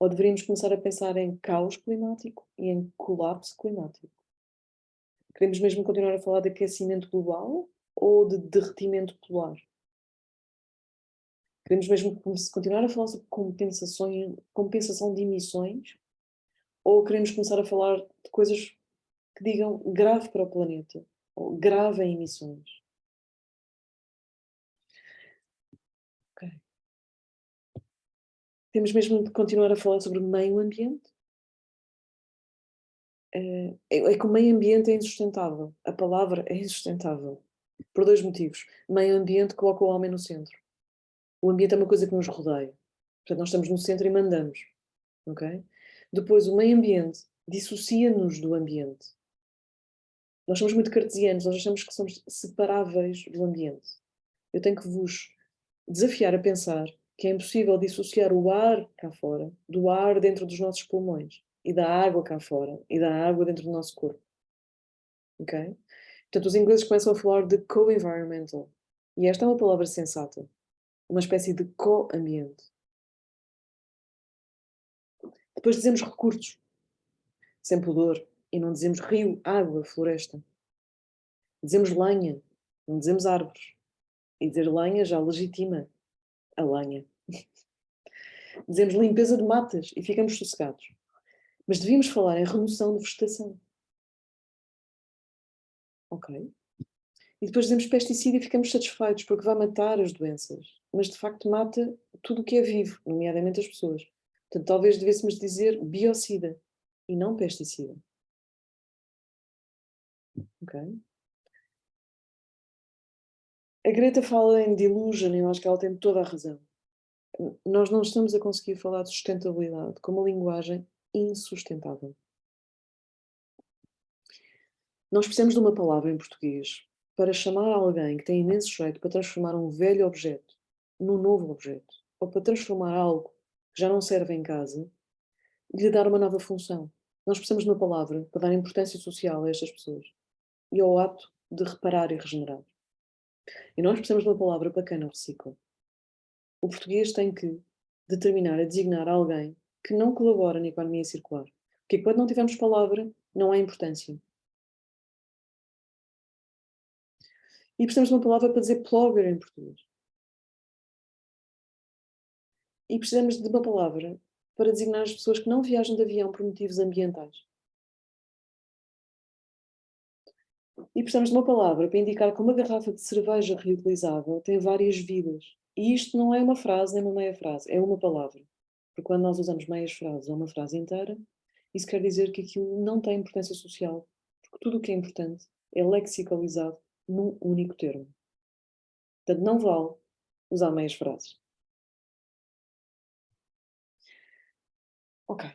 Ou deveríamos começar a pensar em caos climático e em colapso climático? Queremos mesmo continuar a falar de aquecimento global ou de derretimento polar? Queremos mesmo continuar a falar sobre compensação de emissões? Ou queremos começar a falar de coisas que digam grave para o planeta? Ou grave em emissões? Temos mesmo de continuar a falar sobre meio ambiente? É que o meio ambiente é insustentável. A palavra é insustentável. Por 2 motivos. Meio ambiente coloca o homem no centro. O ambiente é uma coisa que nos rodeia. Portanto, nós estamos no centro e mandamos. Ok? Depois, o meio ambiente dissocia-nos do ambiente. Nós somos muito cartesianos, nós achamos que somos separáveis do ambiente. Eu tenho que vos desafiar a pensar que é impossível dissociar o ar cá fora do ar dentro dos nossos pulmões e da água cá fora e da água dentro do nosso corpo. Ok? Portanto, os ingleses começam a falar de co-environmental. E esta é uma palavra sensata. Uma espécie de co-ambiente. Depois dizemos recursos, sem pudor. E não dizemos rio, água, floresta. Dizemos lenha, não dizemos árvores. E dizer lenha já legitima a lenha. Dizemos limpeza de matas e ficamos sossegados. Mas devíamos falar em remoção de vegetação. Ok? E depois dizemos pesticida e ficamos satisfeitos porque vai matar as doenças. Mas de facto mata tudo o que é vivo, nomeadamente as pessoas. Portanto, talvez devêssemos dizer biocida e não pesticida. Ok? A Greta fala em delusion e eu acho que ela tem toda a razão. Nós não estamos a conseguir falar de sustentabilidade com uma linguagem insustentável. Nós precisamos de uma palavra em português para chamar alguém que tem imenso jeito para transformar um velho objeto num novo objeto, ou para transformar algo que já não serve em casa e lhe dar uma nova função. Nós precisamos de uma palavra para dar importância social a estas pessoas e ao ato de reparar e regenerar. E nós precisamos de uma palavra para quem não recicla. O português tem que determinar a designar alguém que não colabora na economia circular. Porque quando não tivermos palavra, não há importância. E precisamos de uma palavra para dizer blogger em português. E precisamos de uma palavra para designar as pessoas que não viajam de avião por motivos ambientais. E precisamos de uma palavra para indicar que uma garrafa de cerveja reutilizável tem várias vidas. E isto não é uma frase nem uma meia frase, é uma palavra. Porque quando nós usamos meias frases ou uma frase inteira, isso quer dizer que aquilo não tem importância social. Porque tudo o que é importante é lexicalizado num único termo. Portanto, não vale usar meias frases. Ok.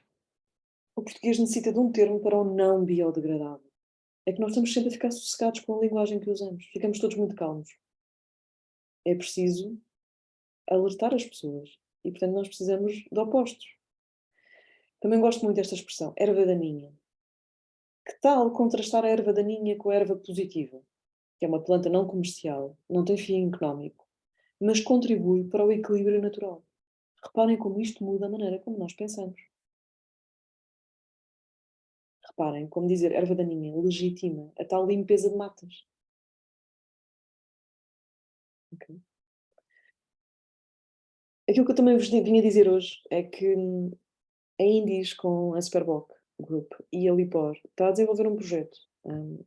O português necessita de um termo para o não biodegradável. É que nós estamos sempre a ficar sossegados com a linguagem que usamos. Ficamos todos muito calmos. É preciso alertar as pessoas. E, portanto, nós precisamos de opostos. Também gosto muito desta expressão, erva daninha. Que tal contrastar a erva daninha com a erva positiva? Que é uma planta não comercial, não tem fim económico, mas contribui para o equilíbrio natural. Reparem como isto muda a maneira como nós pensamos. Reparem como dizer erva daninha legitima a tal limpeza de matas. Okay? Aquilo que eu também vos vinha dizer hoje é que a Indies com a Superboc Group e a Lipor está a desenvolver um projeto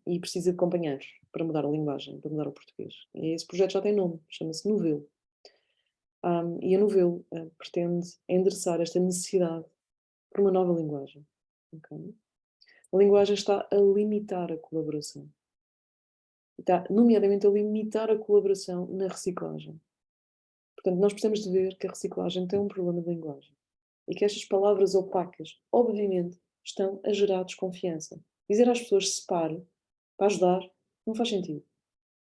e precisa de companheiros para mudar a linguagem, para mudar o português. E esse projeto já tem nome, chama-se Novelo. E a Novelo pretende endereçar esta necessidade por uma nova linguagem. Okay? A linguagem está a limitar a colaboração. Está, nomeadamente, a limitar a colaboração na reciclagem. Portanto, nós precisamos de ver que a reciclagem tem um problema de linguagem. E que estas palavras opacas, obviamente, estão a gerar desconfiança. Dizer às pessoas separe para ajudar não faz sentido.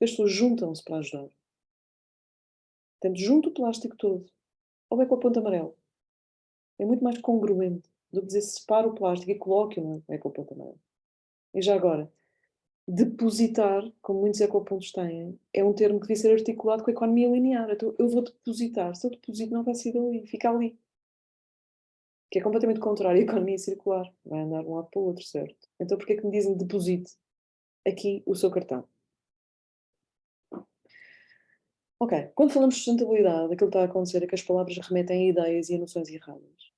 As pessoas juntam-se para ajudar. Portanto, junto o plástico todo, ou é com a ponta amarela. É muito mais congruente do que dizer separe o plástico e coloque-o no ecoponto amarelo. E já agora, depositar, como muitos ecopontos têm, é um termo que devia ser articulado com a economia linear. Então, eu vou depositar. Se eu deposito, não vai sair dali, fica ali. Que é completamente contrário à economia circular. Vai andar de um lado para o outro, certo? Então, porquê é que me dizem deposite aqui o seu cartão? Ok, quando falamos de sustentabilidade, aquilo que está a acontecer é que as palavras remetem a ideias e a noções erradas.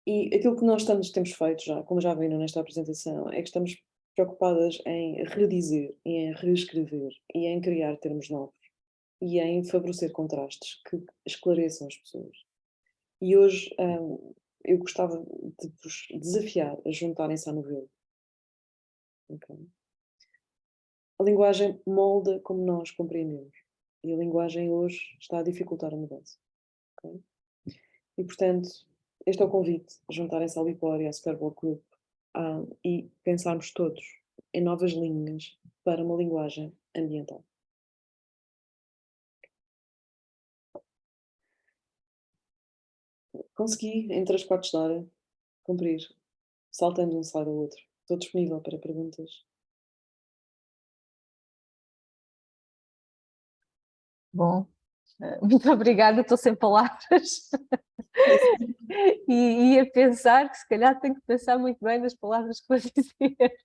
E aquilo que nós temos feito já, como já viram nesta apresentação, é que estamos preocupadas em redizer, e em reescrever, e em criar termos novos, e em favorecer contrastes que esclareçam as pessoas. E hoje eu gostava de vos desafiar a juntarem-se à novela. Okay? A linguagem molda como nós compreendemos. E a linguagem hoje está a dificultar a mudança. Okay? E, portanto, este é o convite, juntarem-se à Lipor e à Superbowl Group e pensarmos todos em novas linhas para uma linguagem ambiental. Consegui, em 3/4 de hora, cumprir, saltando de um slide ao outro. Estou disponível para perguntas. Bom, muito obrigada, estou sem palavras. E ia pensar que se calhar tenho que pensar muito bem nas palavras que vou dizer.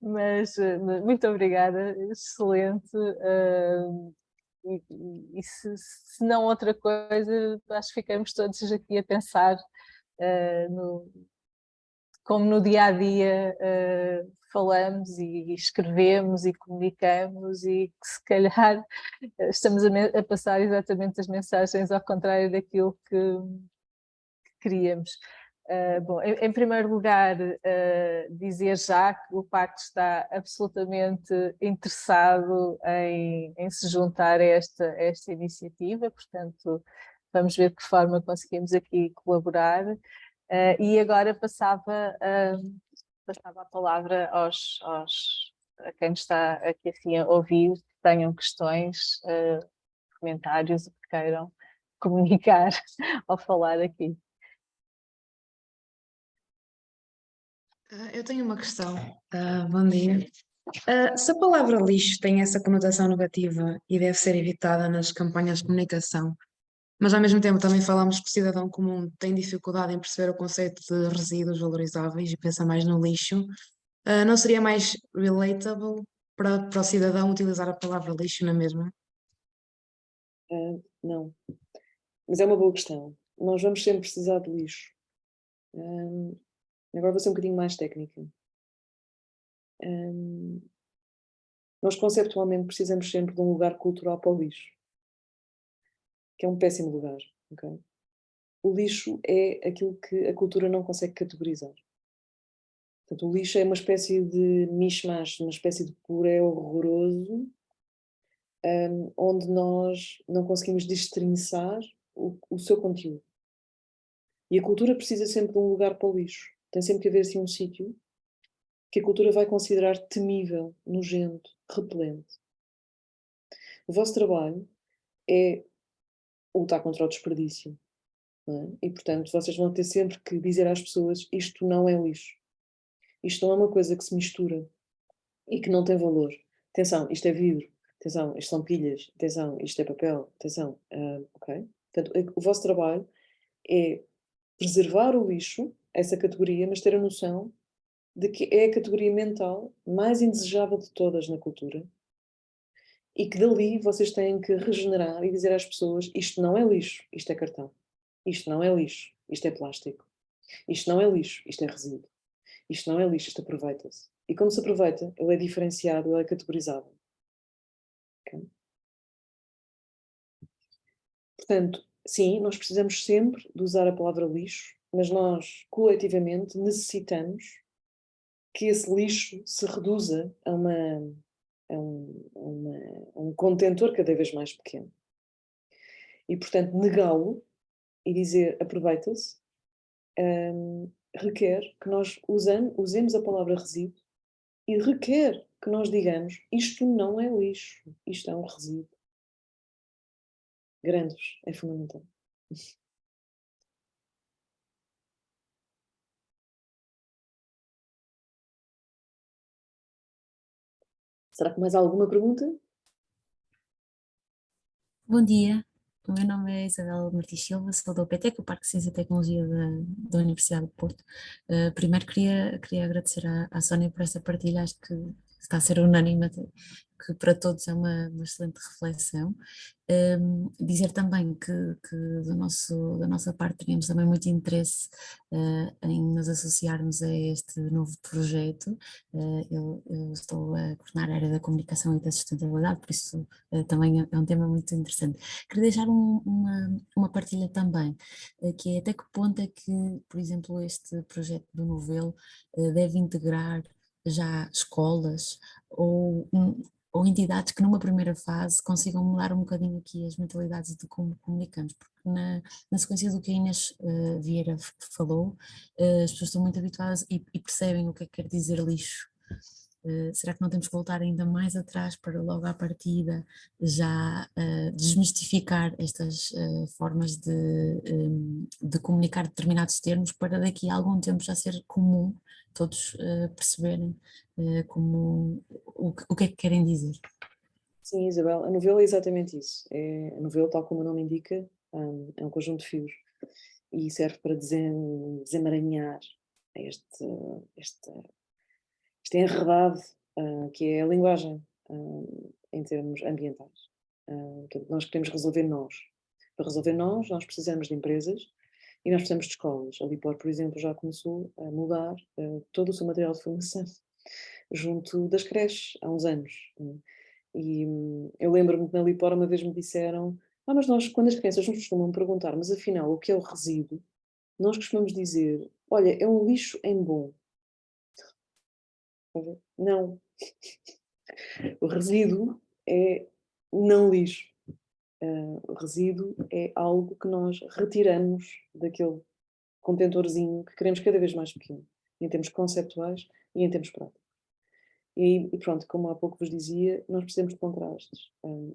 Mas muito obrigada, excelente. E se não outra coisa, acho que ficamos todos aqui a pensar como no dia a dia falamos e escrevemos e comunicamos, e que se calhar estamos a passar exatamente as mensagens ao contrário daquilo que queríamos. Bom, em primeiro lugar, dizer já que o Pacto está absolutamente interessado em se juntar a esta iniciativa, portanto, vamos ver de que forma conseguimos aqui colaborar. E agora passava a palavra a quem está aqui assim a ouvir, que tenham questões, comentários, o que queiram comunicar ao falar aqui. Eu tenho uma questão. Bom dia. Se a palavra lixo tem essa conotação negativa e deve ser evitada nas campanhas de comunicação, mas ao mesmo tempo também falamos que o cidadão comum tem dificuldade em perceber o conceito de resíduos valorizáveis e pensa mais no lixo, não seria mais relatable para o cidadão utilizar a palavra lixo na mesma? Não. Mas é uma boa questão. Nós vamos sempre precisar de lixo. Agora vou ser um bocadinho mais técnica. Nós conceptualmente precisamos sempre de um lugar cultural para o lixo, que é um péssimo lugar. Okay? O lixo é aquilo que a cultura não consegue categorizar. Portanto, o lixo é uma espécie de mishmash, uma espécie de puré horroroso, onde nós não conseguimos destrinçar o seu conteúdo. E a cultura precisa sempre de um lugar para o lixo. Tem sempre que haver assim um sítio que a cultura vai considerar temível, nojento, repelente. O vosso trabalho é lutar contra o desperdício. Não é? E, portanto, vocês vão ter sempre que dizer às pessoas: isto não é lixo. Isto não é uma coisa que se mistura e que não tem valor. Atenção, isto é vidro. Atenção, isto são pilhas. Atenção, isto é papel. Atenção, ok? Portanto, o vosso trabalho é preservar o lixo, essa categoria, mas ter a noção de que é a categoria mental mais indesejável de todas na cultura e que dali vocês têm que regenerar e dizer às pessoas: isto não é lixo, isto é cartão. Isto não é lixo, isto é plástico. Isto não é lixo, isto é resíduo. Isto não é lixo, isto aproveita-se. E como se aproveita, ele é diferenciado, ele é categorizado. Okay? Portanto, sim, nós precisamos sempre de usar a palavra lixo, mas nós, coletivamente, necessitamos que esse lixo se reduza a um contentor cada vez mais pequeno. E, portanto, negá-lo e dizer aproveita-se, requer que nós usemos a palavra resíduo e requer que nós digamos: isto não é lixo, isto é um resíduo. Grandes, é fundamental. Será que mais alguma pergunta? Bom dia, o meu nome é Isabel Martins Silva, sou da UPTEC, o Parque de Ciência e Tecnologia da Universidade de Porto. Primeiro queria agradecer à Sónia por essa partilha, acho que está a ser unânime, que para todos é uma excelente reflexão. Dizer também que da nossa parte teríamos também muito interesse em nos associarmos a este novo projeto. Eu estou a coordenar a área da comunicação e da sustentabilidade, por isso também é um tema muito interessante. Queria deixar uma partilha também, que é até que ponto é que, por exemplo, este projeto do Novelo deve integrar já escolas ou entidades que numa primeira fase consigam mudar um bocadinho aqui as mentalidades de como comunicamos, porque na sequência do que a Inês Vieira falou, as pessoas estão muito habituadas e percebem o que é que quer dizer lixo. Será que não temos que voltar ainda mais atrás para logo à partida já desmistificar estas formas de comunicar determinados termos para daqui a algum tempo já ser comum todos perceberem o que é que querem dizer? Sim, Isabel, a novela é exatamente isso. A novela, tal como o nome indica, é um conjunto de fios e serve para desemaranhar este enredado que é a linguagem em termos ambientais. Portanto, nós queremos resolver nós. Para resolver nós precisamos de empresas e nós precisamos de escolas. A Lipor, por exemplo, já começou a mudar todo o seu material de formação junto das creches há uns anos. E eu lembro-me que na Lipor uma vez me disseram: mas nós, quando as crianças nos costumam perguntar, mas afinal, o que é o resíduo? Nós costumamos dizer: olha, é um lixo em bom. Não. O resíduo é não lixo. O resíduo é algo que nós retiramos daquele contentorzinho que queremos cada vez mais pequeno, em termos conceptuais e em termos práticos. E pronto, como há pouco vos dizia, nós precisamos de contrastes.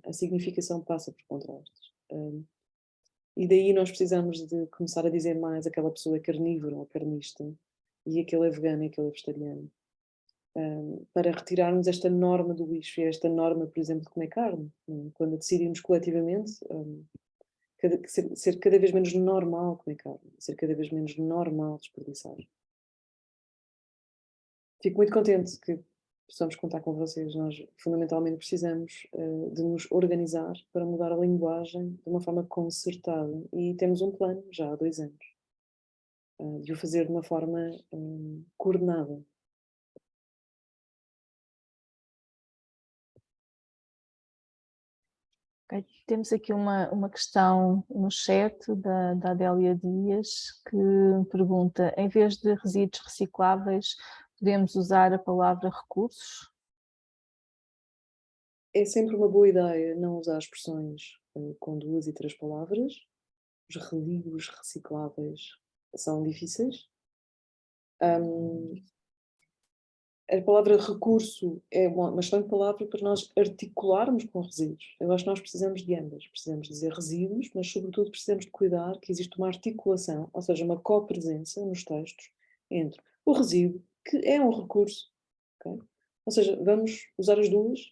A significação passa por contrastes. E daí nós precisamos de começar a dizer mais aquela pessoa é carnívora ou carnista e aquele é vegano e aquele é vegetariano. Para retirarmos esta norma do lixo e esta norma, por exemplo, de comer carne. Quando decidimos coletivamente ser cada vez menos normal comer carne, ser cada vez menos normal desperdiçar. Fico muito contente que possamos contar com vocês. Nós fundamentalmente precisamos de nos organizar para mudar a linguagem de uma forma concertada e temos um plano já há 2 anos de o fazer de uma forma coordenada. Okay. Temos aqui uma questão no chat da Adélia Dias, que pergunta: em vez de resíduos recicláveis, podemos usar a palavra recursos? É sempre uma boa ideia não usar expressões com 2 e 3 palavras. Os resíduos recicláveis são difíceis. A palavra recurso é uma excelente palavra para nós articularmos com resíduos. Eu acho que nós precisamos de ambas. Precisamos dizer resíduos, mas sobretudo precisamos de cuidar que existe uma articulação, ou seja, uma copresença nos textos entre o resíduo, que é um recurso, okay? Ou seja, vamos usar as duas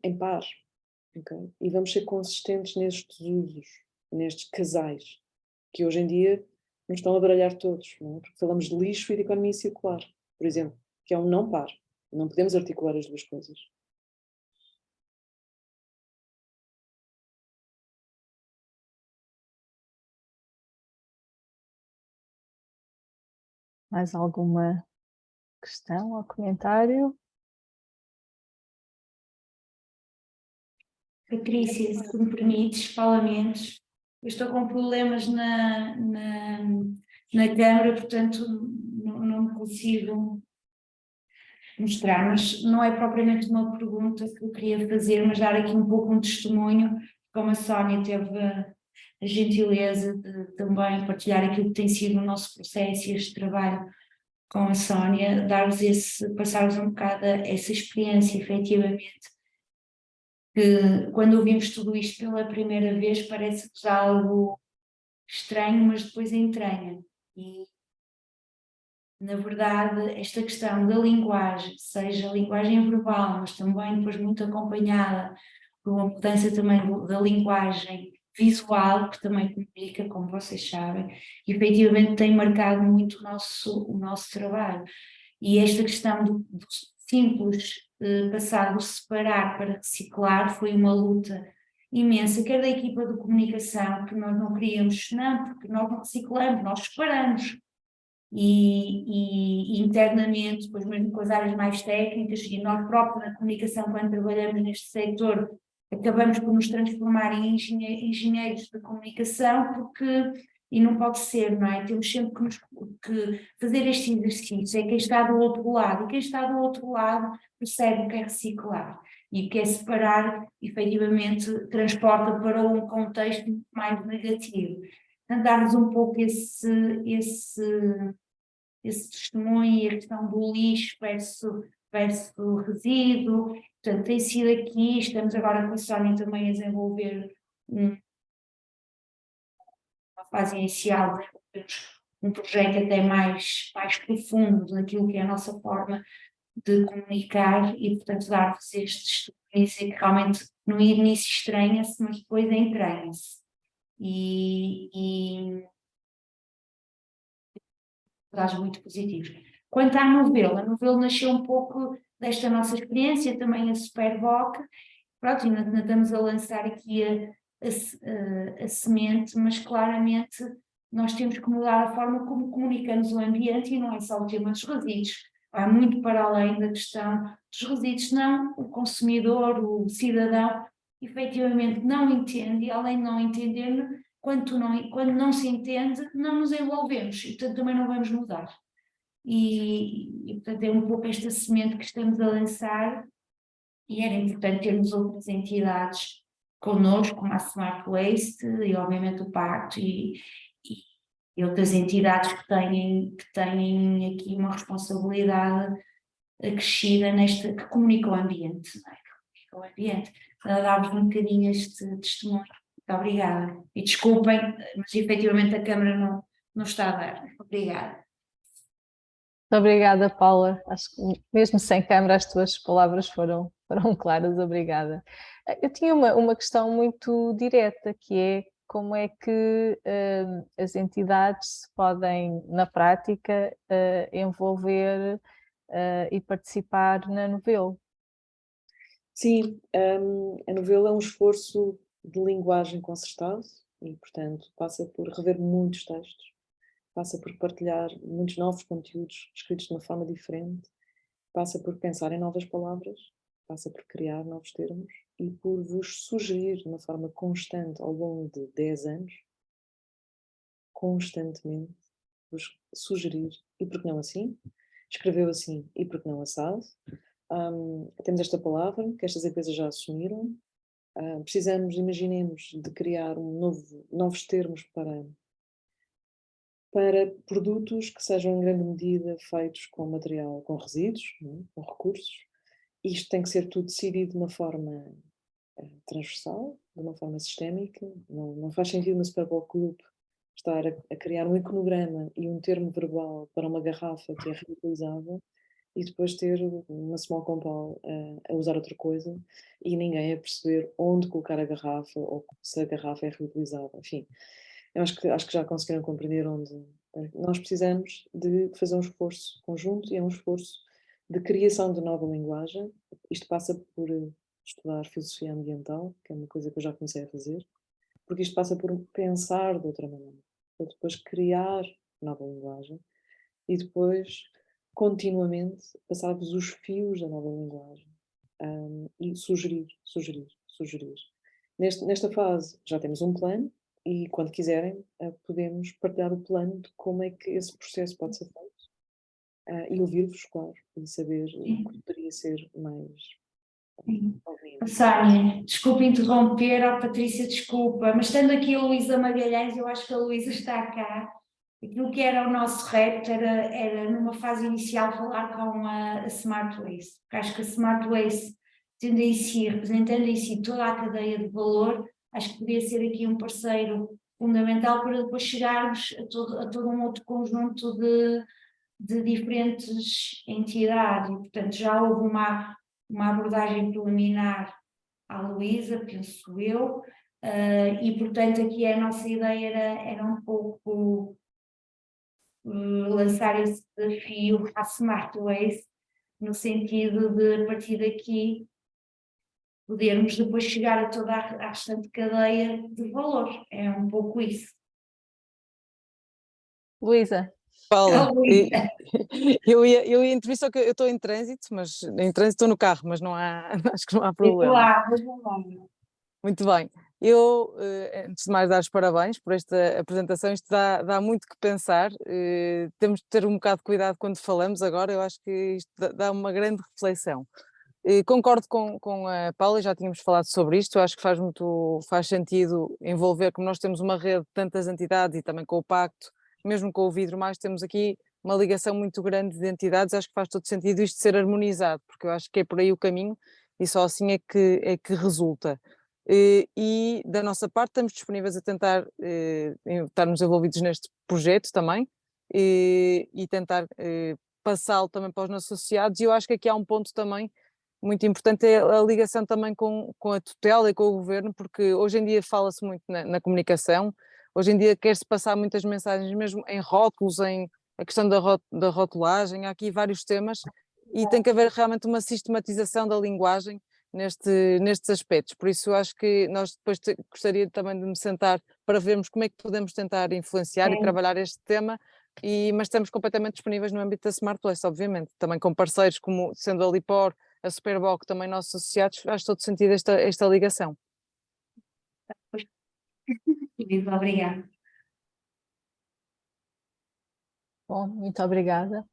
em par, okay? E vamos ser consistentes nestes usos, nestes casais, que hoje em dia nos estão a baralhar todos, não é? Porque falamos de lixo e de economia circular, por exemplo, que é um não par. Não podemos articular as duas coisas. Mais alguma questão ou comentário? Patrícia, se me permites, Paula Mendes. Eu estou com problemas na câmara, portanto não me consigo mostrar, mas não é propriamente uma pergunta que eu queria fazer, mas dar aqui um pouco um testemunho, como a Sónia teve a gentileza de também partilhar aquilo que tem sido o nosso processo e este trabalho com a Sónia, passar-vos um bocado essa experiência, efetivamente, que quando ouvimos tudo isto pela primeira vez parece-nos algo estranho, mas depois entranha. E, na verdade, esta questão da linguagem, seja a linguagem verbal, mas também depois muito acompanhada por uma mudança também da linguagem visual, que também comunica, como vocês sabem, e efetivamente tem marcado muito o nosso trabalho. E esta questão do simples passar do separar para reciclar foi uma luta imensa, quer da equipa de comunicação, que nós não queríamos, não, porque nós não reciclamos, nós separamos. E internamente, depois mesmo com as áreas mais técnicas, e nós próprios na comunicação, quando trabalhamos neste setor, acabamos por nos transformar em engenheiros de comunicação, e não pode ser, não é? Temos sempre que fazer este exercício, é quem está do outro lado, e quem está do outro lado percebe o que é reciclar, e o que é separar, efetivamente, transporta para um contexto muito mais negativo. Portanto, dar-nos um pouco esse testemunho e a questão do lixo versus resíduo. Portanto, tem sido aqui, estamos agora com a Sónia também a desenvolver uma fase inicial de um projeto até mais profundo daquilo que é a nossa forma de comunicar e, portanto, dar-vos estes testemunhos que realmente no início estranha-se, mas depois entranha-se. E dados muito positivos. Quanto à novela, a novela nasceu um pouco desta nossa experiência, também a Superboc, pronto, ainda estamos a lançar aqui a semente, mas claramente nós temos que mudar a forma como comunicamos o ambiente e não é só o tema dos resíduos, vai muito para além da questão dos resíduos, não o consumidor, o cidadão, efetivamente não entende e além de não entender, quando não se entende, não nos envolvemos e portanto também não vamos mudar. E portanto é um pouco esta semente que estamos a lançar e era importante termos outras entidades connosco, como a Smart Waste e obviamente o Pacto e outras entidades que têm aqui uma responsabilidade acrescida que comunica o ambiente, não é? Que comunica o ambiente. Para dar-vos um bocadinho este testemunho. Muito obrigada. E desculpem, mas efetivamente a Câmara não está a dar. Obrigada. Muito obrigada, Paula. Acho que mesmo sem câmara as tuas palavras foram claras, obrigada. Eu tinha uma questão muito direta, que é como é que as entidades se podem, na prática, envolver e participar na Novelo. Sim, a novela é um esforço de linguagem concertado e, portanto, passa por rever muitos textos, passa por partilhar muitos novos conteúdos escritos de uma forma diferente, passa por pensar em novas palavras, passa por criar novos termos e por vos sugerir de uma forma constante ao longo de 10 anos, constantemente, vos sugerir, e por que não assim? Escreveu assim, e por que não assado? Temos esta palavra que estas empresas já assumiram. Precisamos, imaginemos, de criar novos termos para produtos que sejam em grande medida feitos com material, com resíduos, com recursos. Isto tem que ser tudo decidido de uma forma transversal, de uma forma sistémica. Não faz sentido no Superboc Group estar a criar um iconograma e um termo verbal para uma garrafa que é reutilizável e depois ter uma small compal a usar outra coisa e ninguém a perceber onde colocar a garrafa ou se a garrafa é reutilizável. Enfim, eu acho que já conseguiram compreender onde nós precisamos de fazer um esforço conjunto e é um esforço de criação de nova linguagem. Isto passa por estudar filosofia ambiental, que é uma coisa que eu já comecei a fazer, porque isto passa por pensar de outra maneira, para depois criar nova linguagem e depois continuamente passar-vos os fios da nova linguagem e sugerir. Nesta fase já temos um plano e quando quiserem podemos partilhar o plano de como é que esse processo pode ser feito e ouvir-vos, claro, e saber o que poderia ser mais ouvido. Sónia, desculpa interromper, Patrícia, desculpa, mas estando aqui a Luísa Magalhães, eu acho que a Luísa está cá. Aquilo que era o nosso repto era numa fase inicial falar com a Smart Waste, porque acho que a Smart Waste, tendo em si, representando em si toda a cadeia de valor, acho que poderia ser aqui um parceiro fundamental para depois chegarmos a todo um outro conjunto de diferentes entidades, e portanto já houve uma abordagem preliminar à Luísa, penso eu, e portanto aqui a nossa ideia era um pouco lançar esse desafio à Smart Waste, no sentido de, a partir daqui, podermos depois chegar a toda a restante cadeia de valor. É um pouco isso. Luísa, Paula, Luísa. eu ia intervir, só que eu estou em trânsito, mas em trânsito estou no carro, mas não há, acho que não há problema. Claro, mas não vai. Muito bem. Eu, antes de mais, dar os parabéns por esta apresentação. Isto dá muito que pensar. Temos de ter um bocado de cuidado quando falamos agora. Eu acho que isto dá uma grande reflexão. Concordo com a Paula, já tínhamos falado sobre isto. Eu acho que faz sentido envolver, como nós temos uma rede de tantas entidades e também com o Pacto, mesmo com o Vidro Mais, temos aqui uma ligação muito grande de entidades. Acho que faz todo sentido isto ser harmonizado, porque eu acho que é por aí o caminho e só assim é que resulta. E da nossa parte estamos disponíveis a tentar estarmos envolvidos neste projeto também e tentar passá-lo também para os nossos associados. E eu acho que aqui há um ponto também muito importante, é a ligação também com a tutela e com o governo, porque hoje em dia fala-se muito na comunicação, hoje em dia quer-se passar muitas mensagens mesmo em rótulos, em a questão da rotulagem, há aqui vários temas e tem que haver realmente uma sistematização da linguagem nestes aspectos. Por isso eu acho que nós depois gostaria também de me sentar para vermos como é que podemos tentar influenciar e trabalhar este tema, mas estamos completamente disponíveis no âmbito da Smart Waste, obviamente, também com parceiros como sendo a Lipor, a Superboc, também nossos associados, faz todo sentido esta ligação. Obrigada. bom, muito obrigada.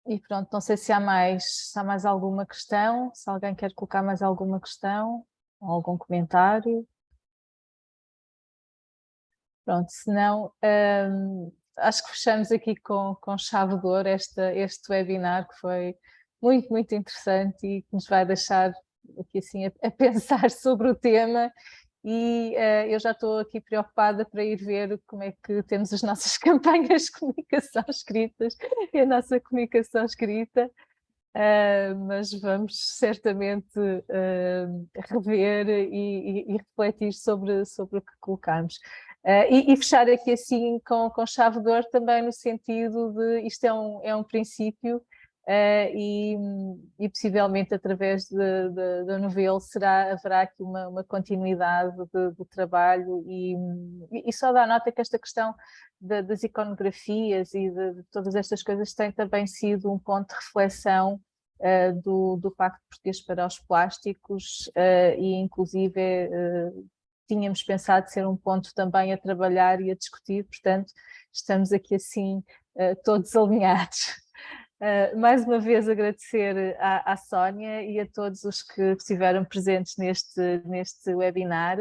E pronto, não sei se há mais alguma questão, se alguém quer colocar mais alguma questão, ou algum comentário. Pronto, se não, acho que fechamos aqui com chave de ouro este webinar, que foi muito, muito interessante e que nos vai deixar aqui assim a pensar sobre o tema. E eu já estou aqui preocupada para ir ver como é que temos as nossas campanhas de comunicação escritas e a nossa comunicação escrita, mas vamos certamente rever e refletir sobre o que colocamos. E fechar aqui assim com chave de ouro também no sentido de isto é um princípio, e possivelmente através da Novelo haverá aqui uma continuidade de trabalho e só dá nota que esta questão das iconografias e de todas estas coisas tem também sido um ponto de reflexão do Pacto Português para os Plásticos, e inclusive tínhamos pensado ser um ponto também a trabalhar e a discutir, portanto estamos aqui assim todos alinhados. Mais uma vez agradecer à Sónia e a todos os que estiveram presentes neste webinar.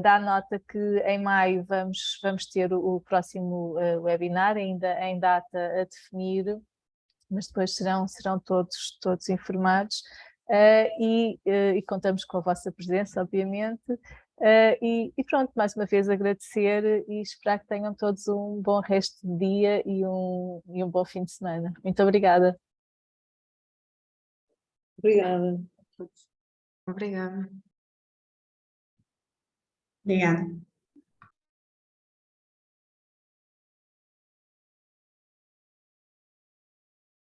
Dá nota que em maio vamos ter o próximo webinar, ainda em data a definir, mas depois serão todos informados, e contamos com a vossa presença, obviamente. E pronto, mais uma vez agradecer e esperar que tenham todos um bom resto de dia e um bom fim de semana. Muito obrigada. Obrigada. Obrigada. Obrigada.